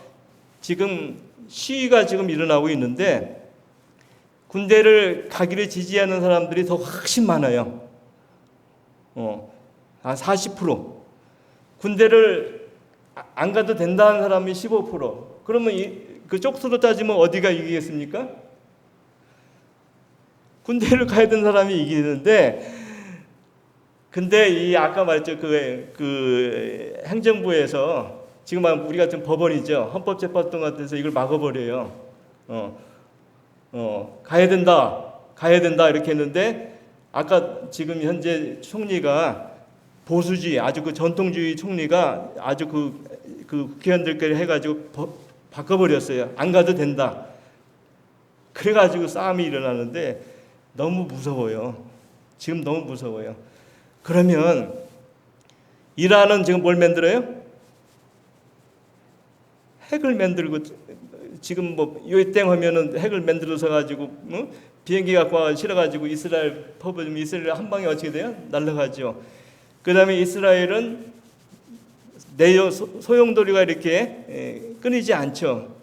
지금 시위가 지금 일어나고 있는데 군대를 가기를 지지하는 사람들이 더 훨씬 많아요. 한 40%. 군대를 안 가도 된다는 사람이 15%. 그러면 그 쪽수로 따지면 어디가 이기겠습니까? 군대를 가야 되는 사람이 이기는데, 근데 이 아까 말했죠 그 행정부에서 지금 우리 같은 법원이죠. 헌법재판소 같은 데서 이걸 막아버려요. 가야 된다 이렇게 했는데 아까 지금 현재 총리가 보수주의 아주 그 전통주의 총리가 아주 그 국회의원들끼리 해가지고 바꿔버렸어요. 안 가도 된다. 그래가지고 싸움이 일어나는데 너무 무서워요. 지금 너무 무서워요. 그러면 이란은 지금 뭘 만들어요? 핵을 만들고 지금 요땡 하면은 핵을 만들어서 가지고 비행기 갖고 와 실어가지고 이스라엘 퍼부으면 이스라엘 한 방에 어떻게 돼요? 날아가죠. 그 다음에 이스라엘은 소용돌이가 이렇게 끊이지 않죠.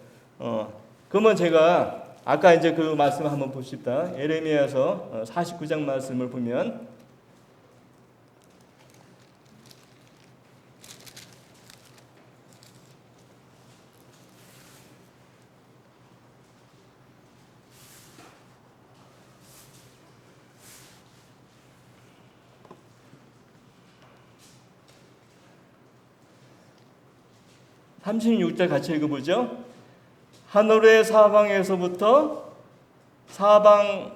그러면 제가 아까 이제 그 말씀을 한번 봅시다. 예레미야서 49장 말씀을 보면 (36절) 같이 읽어보죠. 하늘의 사방에서부터 사방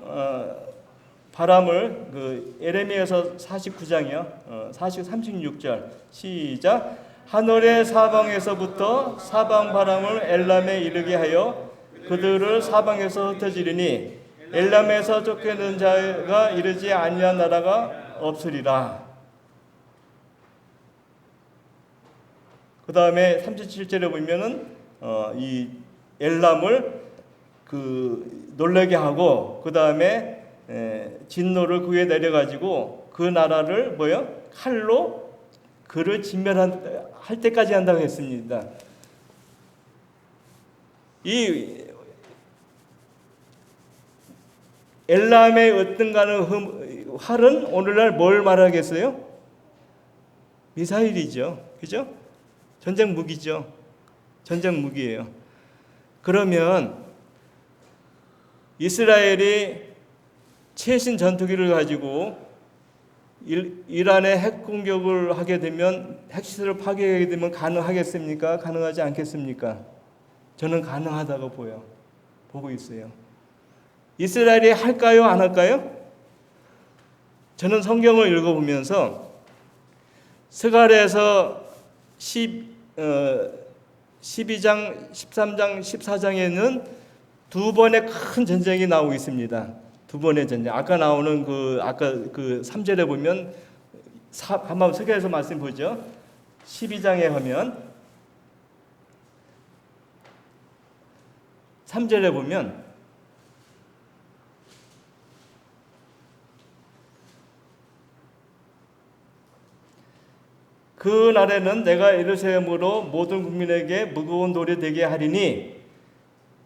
바람을 예레미야서 49장이요. 36절 시작. 하늘의 사방에서부터 사방 바람을 엘람에 이르게 하여 그들을 사방에서 흩어지리니 엘람에서 쫓겨난 자가 이르지 아니한 나라가 없으리라. 그 다음에 37절에 보면은 이 엘람을 놀라게 하고 그 다음에 진노를 그에 내려가지고 그 나라를 칼로 그를 진멸할 때까지 한다고 했습니다. 이 엘람의 어떤가는 활은 오늘날 뭘 말하겠어요? 미사일이죠. 그죠? 전쟁 무기죠. 전쟁 무기예요. 그러면 이스라엘이 최신 전투기를 가지고 이란에 핵 공격을 하게 되면, 핵시설을 파괴하게 되면 가능하겠습니까? 가능하지 않겠습니까? 저는 가능하다고 보고 있어요. 이스라엘이 할까요? 안 할까요? 저는 성경을 읽어보면서 스가랴에서 12장, 13장, 14장에는 두 번의 큰 전쟁이 나오고 있습니다. 두 번의 전쟁. 아까 나오는 아까 3절에 보면 한번 스가랴에서 말씀 보죠. 12장에 하면 3절에 보면 그 날에는 내가 예루살렘으로 모든 국민에게 무거운 돌이 되게 하리니,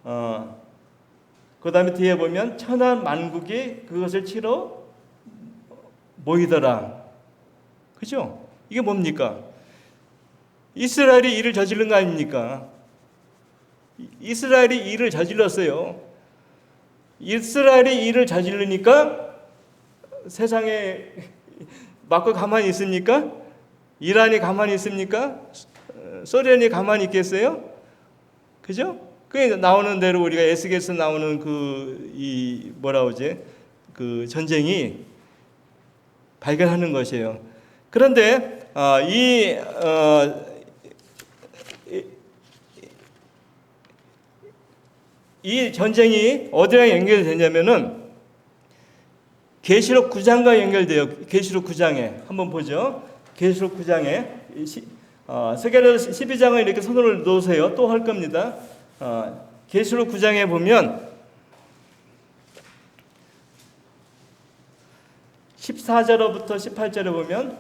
그 다음에 뒤에 보면 천한 만국이 그것을 치러 모이더라. 그죠? 이게 뭡니까? 이스라엘이 일을 저지른 거 아닙니까? 이스라엘이 일을 저질렀어요. 이스라엘이 일을 저지르니까 세상에 막고 가만히 있습니까? 이란이 가만히 있습니까? 소련이 가만히 있겠어요? 그죠? 그 나오는 대로 우리가 에스겔에서 나오는 그 전쟁이 발견하는 것이에요. 그런데 이 전쟁이 어디랑 연결되냐면은 계시록 9장과 연결돼요. 계시록 9장에 한번 보죠. 계시록 9장에 스가랴서 12장을 이렇게 손으로 놓으세요. 또 할 겁니다. 계시록 9장에 보면 14절부터 18절에 보면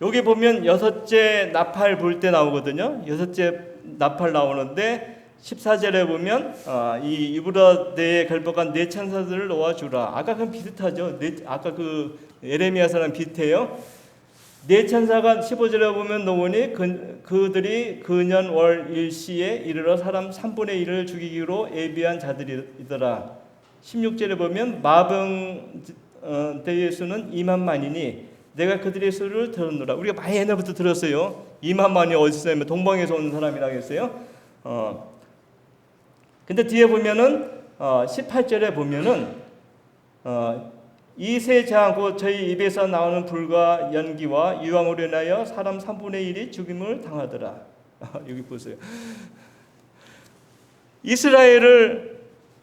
여기 보면 여섯째 나팔 불 때 나오거든요. 여섯째 나팔 나오는데 14절에 보면 이 이브라데에 결박한 네 천사들을 놓아주라. 아까 그건 비슷하죠. 아까 그 예레미야서랑 비슷해요. 네 천사가 15절에 보면 놓으니 그들이 그년 월 일시에 이르러 사람 3분의 1을 죽이기로 예비한 자들이더라. 16절에 보면 마병대의 수는 2만만이니 내가 그들의 수를 들었노라. 우리가 많이 옛날부터 들었어요. 2만만이 어디서 오면 동방에서 온 사람이라고 했어요. 근데 뒤에 보면은 18절에 보면은 이 세 장 곧 저희 입에서 나오는 불과 연기와 유황으로 인하여 사람 3분의 1이 죽임을 당하더라. 여기 보세요. 이스라엘을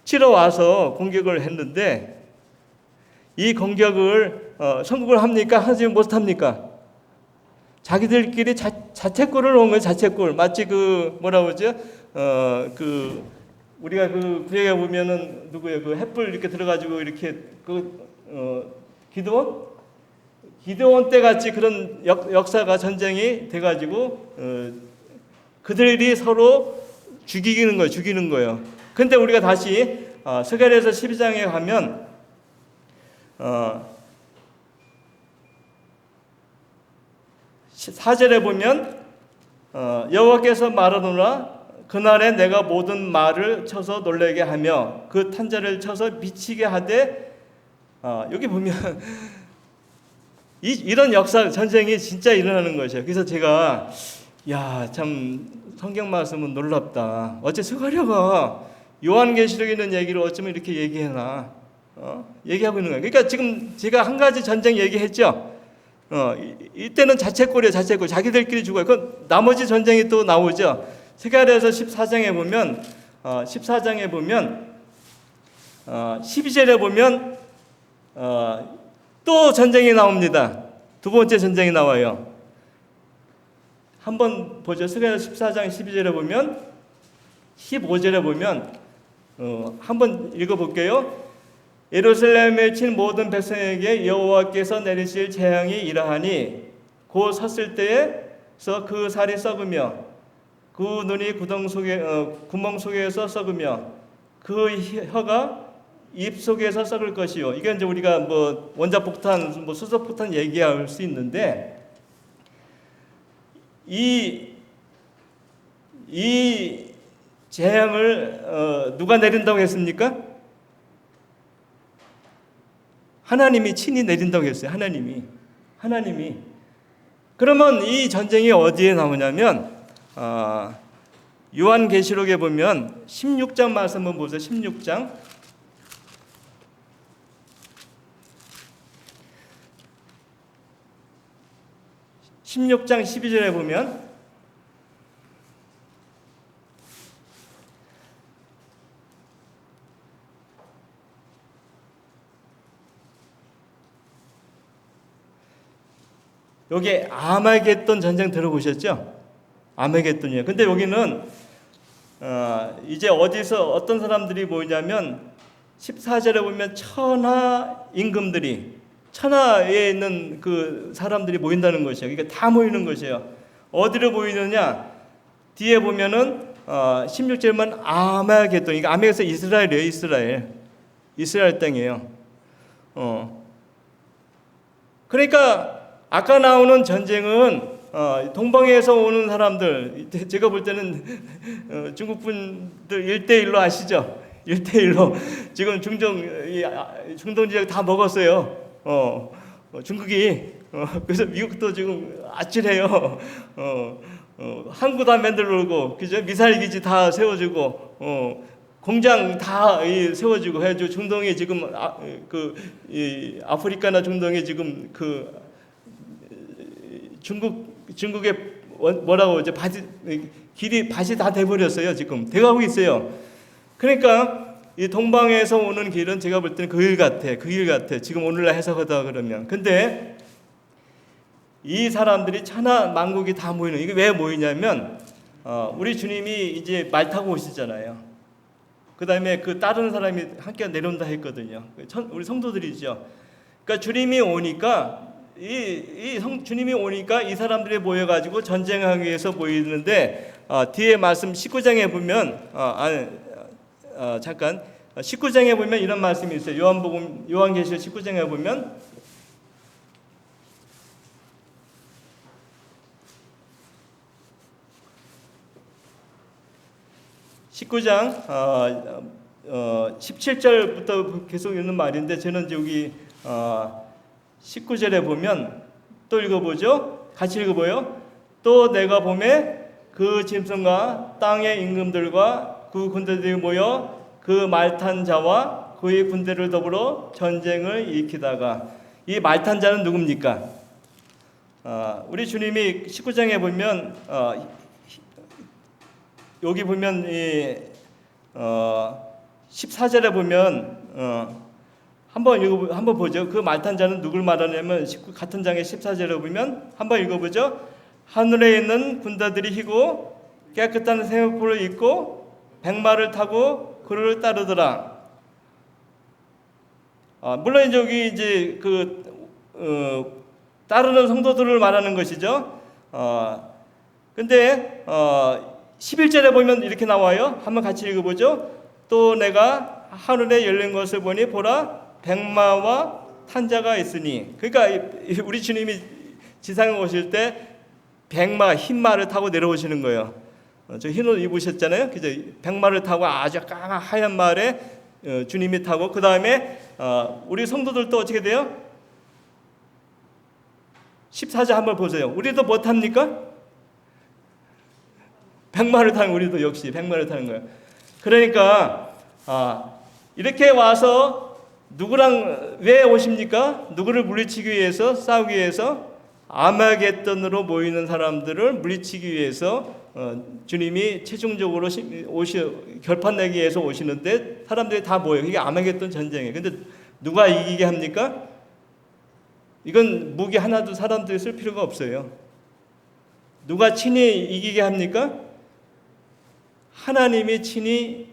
치러 와서 공격을 했는데 이 공격을 성공을 합니까? 하지 못합니까? 자기들끼리 자책골을 놓은 거예요. 자책골. 마치 뭐라고 그러죠? 우리가 구약에 보면은 누구예요? 횃불 이렇게 들어가지고 이렇게 기드온 때 같이 그런 역사가 전쟁이 돼가지고 그들이 서로 죽이는 거예요. 근데 우리가 다시 스가랴서 12장에 가면 4절에 보면 여호와께서 말하노라 그날에 내가 모든 말을 쳐서 놀라게 하며 그 탄자를 쳐서 미치게 하되 여기 보면 이런 역사 전쟁이 진짜 일어나는 것이에요. 그래서 제가 참 성경 말씀은 놀랍다. 어째 스가랴가 요한계시록에 있는 얘기를 어쩌면 이렇게 얘기하나 얘기하고 있는 거예요. 그러니까 지금 제가 한 가지 전쟁 얘기했죠. 이때는 자책골이에요. 자책골. 자기들끼리 죽어요. 그 나머지 전쟁이 또 나오죠. 스가랴서 14장에 보면 12절에 보면 또 전쟁이 나옵니다. 두 번째 전쟁이 나와요. 한번 보죠. 스가랴서 14장 12절에 보면 15절에 보면 한번 읽어볼게요. 예루살렘에 친 모든 백성에게 여호와께서 내리실 재앙이 이러하니 곧 섰을 때에서 그 살이 썩으며 그 눈이 구멍 속에서 썩으며 그 혀가 입 속에서 썩을 것이요. 이게 이제 우리가 뭐 원자폭탄, 뭐 수소폭탄 얘기할 수 있는데 이 재앙을 누가 내린다고 했습니까? 하나님이 친히 내린다고 했어요. 하나님이. 그러면 이 전쟁이 어디에 나오냐면 요한계시록에 보면 16장 말씀 한번 보세요. 16장 12절에 보면 여기 아마겟돈 전쟁 들어보셨죠? 아마겟돈이에요. 근데 여기는 이제 어디서 어떤 사람들이 모이냐면 14절에 보면 천하 임금들이 천하에 있는 그 사람들이 모인다는 것이에요. 그러니까 다 모이는 것이에요. 어디로 모이느냐? 뒤에 보면은 16절만 아마겟돈. 그러니까 아마겟에서 이스라엘이에요. 이스라엘 땅이에요. 그러니까 아까 나오는 전쟁은 동방에서 오는 사람들, 제가 볼 때는 중국 분들 1대1로 아시죠? 1대1로 지금 중동 지역 다 먹었어요. 중국이 그래서 미국도 지금 아찔해요. 항구 다 만들고, 그죠? 미사일 기지 다 세워주고, 공장 다 세워주고 해가지고 중동에 지금 아프리카나 중동에 지금 중국의 뭐라고 이제 밭이 다 돼버렸어요. 지금 돼가고 있어요. 그러니까 이 동방에서 오는 길은 제가 볼 때는 그 길 같아. 지금 오늘날 해석하다 그러면. 근데 이 사람들이 천하 만국이 다 모이는, 이게 왜 모이냐면 우리 주님이 이제 말 타고 오시잖아요. 그 다음에 그 다른 사람이 함께 내려온다 했거든요. 우리 성도들이죠. 그러니까 주님이 오니까 주님이 오니까 이 사람들이 모여가지고 전쟁하기 위해서 모이는데 뒤에 말씀 19장에 보면 잠깐 19장에 보면 이런 말씀이 있어요. 요한계시록 19장에 보면 (19장) 17절부터 계속 있는 말인데 저는 여기 19절에 보면 또 읽어보죠. 같이 읽어보요. 또 내가 보매 그 짐승과 땅의 임금들과 그 군대들이 모여 그 말탄 자와 그의 군대를 더불어 전쟁을 일으키다가, 이 말탄 자는 누굽니까? 우리 주님이 19장에 보면 여기 보면 14절에 보면 한번 보죠. 그 말탄 자는 누굴 말하냐면 같은 장의 14절에 보면 한번 읽어보죠. 하늘에 있는 군대들이 희고 깨끗한 세마포를 입고 백마를 타고 그를 따르더라. 물론 여기 이제 따르는 성도들을 말하는 것이죠. 근데 11절에 보면 이렇게 나와요. 한번 같이 읽어보죠. 또 내가 하늘에 열린 것을 보니 보라 백마와 탄자가 있으니. 그러니까 우리 주님이 지상에 오실 때 백마, 흰 말을 타고 내려오시는 거예요. 저 흰 옷 입으셨잖아요. 그죠? 백마를 타고 아주 까만 하얀 말에 주님이 타고, 그 다음에 우리 성도들도 어떻게 돼요? 14절 한번 보세요. 우리도 뭐 탑니까? 백마를 타는, 우리도 역시 백마를 타는 거예요. 그러니까 이렇게 와서 누구랑 왜 오십니까? 누구를 물리치기 위해서, 싸우기 위해서? 아마겟돈으로 모이는 사람들을 물리치기 위해서 주님이 최종적으로 결판 내기 위해서 오시는데 사람들이 다 모여요. 이게 아마겟돈 전쟁이에요. 근데 누가 이기게 합니까? 이건 무기 하나도 사람들이 쓸 필요가 없어요. 누가 친히 이기게 합니까? 하나님이 친히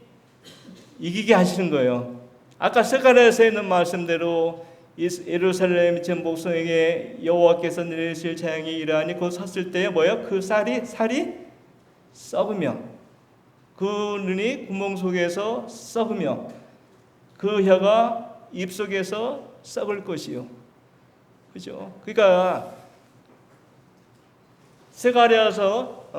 이기게 하시는 거예요. 아까 스가랴서에 있는 말씀대로 예루살렘 전 목성에게 여호와께서 내리실 재앙이 이러하니 곧 섰을 때에 뭐요? 그 살이 썩으며 그 눈이 구멍 속에서 썩으며 그 혀가 입 속에서 썩을 것이요. 그죠? 그러니까 스가랴서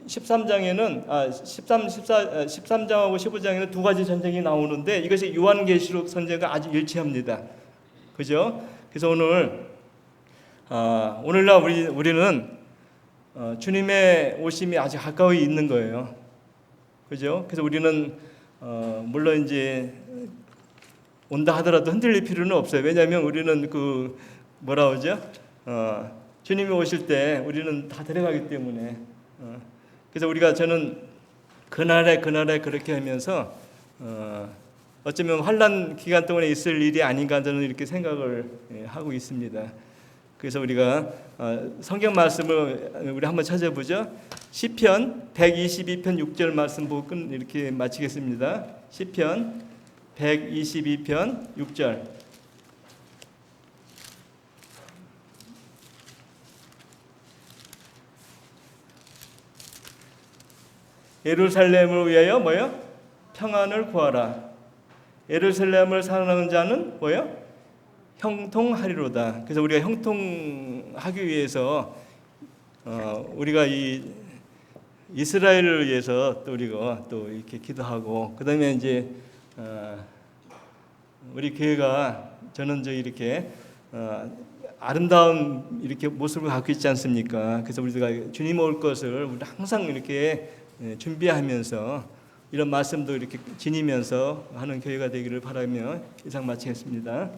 13장에는 13장하고 15장에는 두 가지 전쟁이 나오는데 이것이 요한계시록 선제가 아주 일치합니다. 그죠? 그래서 오늘날 우리는 주님의 오심이 아주 가까이 있는 거예요. 그죠? 그래서 우리는 물론 이제 온다 하더라도 흔들릴 필요는 없어요. 왜냐하면 우리는 그 뭐라 그러죠? 주님이 오실 때 우리는 다 데려가기 때문에. 그래서 저는 그날에 그렇게 하면서 어쩌면 환난 기간 동안에 있을 일이 아닌가 저는 이렇게 생각을 하고 있습니다. 그래서 우리가 성경 말씀을 우리 한번 찾아보죠. 시편 122편 6절 말씀 보고 이렇게 마치겠습니다. 시편 122편 6절. 예루살렘을 위하여 뭐요? 평안을 구하라. 예루살렘을 사랑하는 자는 뭐요? 형통하리로다. 그래서 우리가 형통하기 위해서 우리가 이 이스라엘을 위해서 또 우리가 또 이렇게 기도하고 그다음에 이제 우리 교회가 저는 이렇게 아름다운 이렇게 모습을 갖고 있지 않습니까? 그래서 우리가 주님 올 것을 우리 항상 이렇게 준비하면서 이런 말씀도 이렇게 지니면서 하는 교회가 되기를 바라며 이상 마치겠습니다.